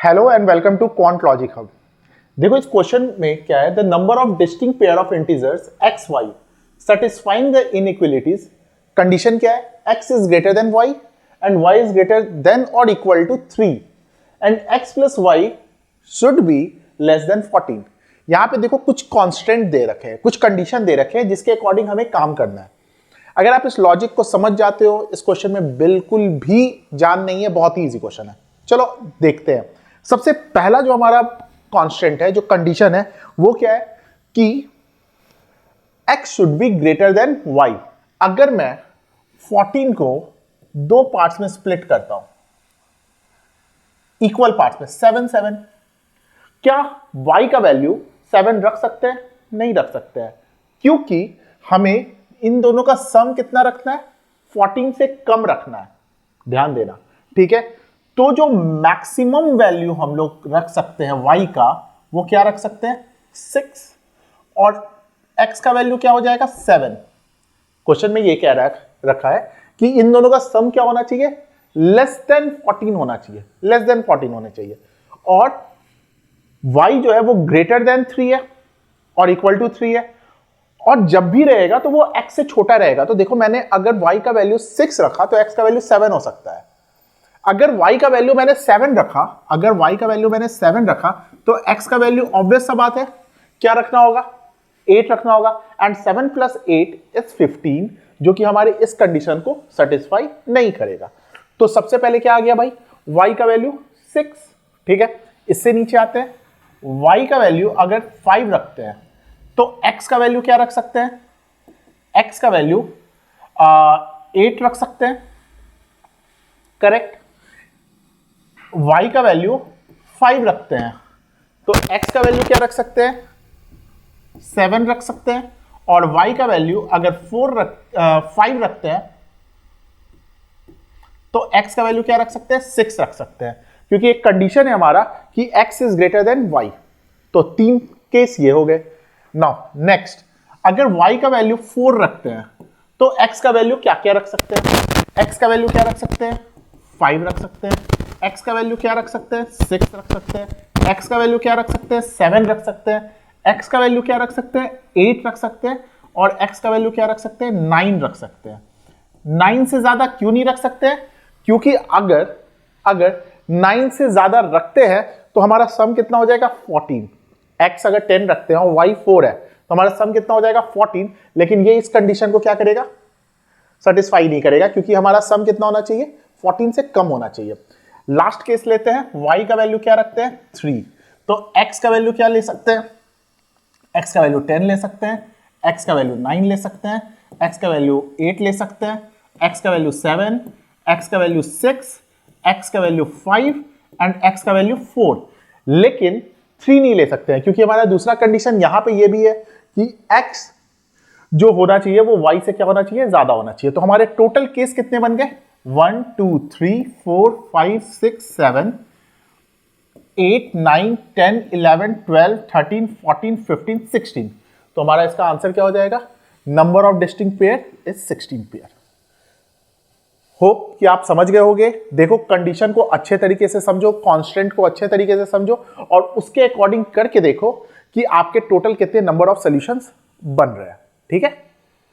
Hello and welcome to quant logic hub. देखो इस question में क्या है, the number of distinct pair of integers X Y satisfying the inequalities. Condition क्या है, x is greater than y and y is greater than or equal to 3 and x plus Y should be less than 14। यहां पे देखो कुछ constant दे रखे हैं, कुछ condition दे रखे हैं जिसके अकॉर्डिंग हमें काम करना है। अगर आप इस लॉजिक को समझ जाते हो, इस क्वेश्चन में बिल्कुल भी जान नहीं है, बहुत ही इजी क्वेश्चन है। चलो देखते हैं। सबसे पहला जो हमारा कांस्टेंट है, जो कंडीशन है, वो क्या है कि x should be greater than y। अगर मैं 14 को दो पार्ट्स में स्प्लिट करता हूं, इक्वल पार्ट्स में 7 7, क्या y का वैल्यू 7 रख सकते हैं? नहीं रख सकते हैं, क्योंकि हमें इन दोनों का सम कितना रखना है, 14 से कम रखना है। ध्यान देना, ठीक है। तो जो मैक्सिमम वैल्यू हम लोग रख सकते हैं y का, वो क्या रख सकते हैं, 6, और x का वैल्यू क्या हो जाएगा, 7। क्वेश्चन में ये क्या रखा है कि इन दोनों का सम क्या होना चाहिए, लेस देन 14 होना चाहिए, लेस देन 14 होना चाहिए। और y जो है वो ग्रेटर देन 3 है और इक्वल टू 3 है, और जब भी रहेगा तो वो x से छोटा रहेगा। तो देखो मैंने अगर y का वैल्यू 6 रखा तो x का वैल्यू 7 हो सकता है। अगर y का वैल्यू मैंने 7 रखा, अगर y का वैल्यू मैंने 7 रखा तो x का वैल्यू ऑब्वियस सा बात है क्या रखना होगा, 8 रखना होगा। एंड 7 प्लस 8 इज 15, जो कि हमारे इस कंडीशन को सेटिस्फाई नहीं करेगा। तो सबसे पहले क्या आ गया भाई, y का वैल्यू 6, ठीक है। इससे नीचे आते हैं, y का वैल्यू अगर 5 रखते हैं तो x का वैल्यू क्या रख सकते हैं, x का वैल्यू 8 रख सकते हैं, करेक्ट। y का वैल्यू 5 रखते हैं तो x का वैल्यू क्या रख सकते हैं, 7 रख सकते हैं। और y का वैल्यू अगर 5 रखते हैं तो x का वैल्यू क्या रख सकते हैं, 6 रख सकते हैं, क्योंकि एक कंडीशन है हमारा कि x is greater than y। तो 3 केस ये हो गए। नाउ नेक्स्ट, अगर y का वैल्यू 4 रखते हैं तो x का वैल्यू क्या क्या रख सकते हैं, x का वैल्यू क्या रख सकते हैं, 5 रख सकते हैं। x का वैल्यू क्या रख सकते हैं, 6 रख सकते हैं। x का वैल्यू क्या रख सकते हैं, 7 रख सकते हैं। x का वैल्यू क्या रख सकते हैं, 8 रख सकते हैं। और x का वैल्यू क्या रख सकते हैं, 9 रख सकते हैं। 9 से ज्यादा क्यों नहीं रख सकते हैं, क्योंकि अगर 9 से ज्यादा रखते हैं तो हमारा सम कितना हो जाएगा, 14। x अगर 10 रखते हैं और y 4 है तो हमारा सम कितना हो जाएगा, 14। लेकिन ये इस कंडीशन को क्या करेगा, सेटिस्फाई नहीं करेगा, क्योंकि हमारा सम कितना होना चाहिए, 14 से कम होना चाहिए। लास्ट केस लेते हैं, y का वैल्यू क्या रखते हैं, 3। तो x का वैल्यू क्या ले सकते हैं, x का वैल्यू 10 ले सकते हैं, x का वैल्यू 9 ले सकते हैं, x का वैल्यू 8 ले सकते हैं, x का वैल्यू 7, x का वैल्यू 6, x का वैल्यू 5 एंड x का वैल्यू 4। लेकिन 3 नहीं ले सकते हैं, क्योंकि हमारा दूसरा कंडीशन यहां पे ये भी है कि x जो होना चाहिए वो y से क्या होना चाहिए, ज्यादा होना चाहिए। तो हमारे टोटल केस कितने बन गए, 1 2 3 4 5 6 7 8 9 10 11 12 13 14 15 16। तो हमारा इसका आंसर क्या हो जाएगा, number of distinct pair is 16 pair. Hope कि आप समझ गए होंगे। देखो कंडीशन को अच्छे तरीके से समझो, कांस्टेंट को अच्छे तरीके से समझो, और उसके अकॉर्डिंग करके देखो कि आपके टोटल कितने नंबर ऑफ सॉल्यूशंस बन रहे हैं, ठीक है।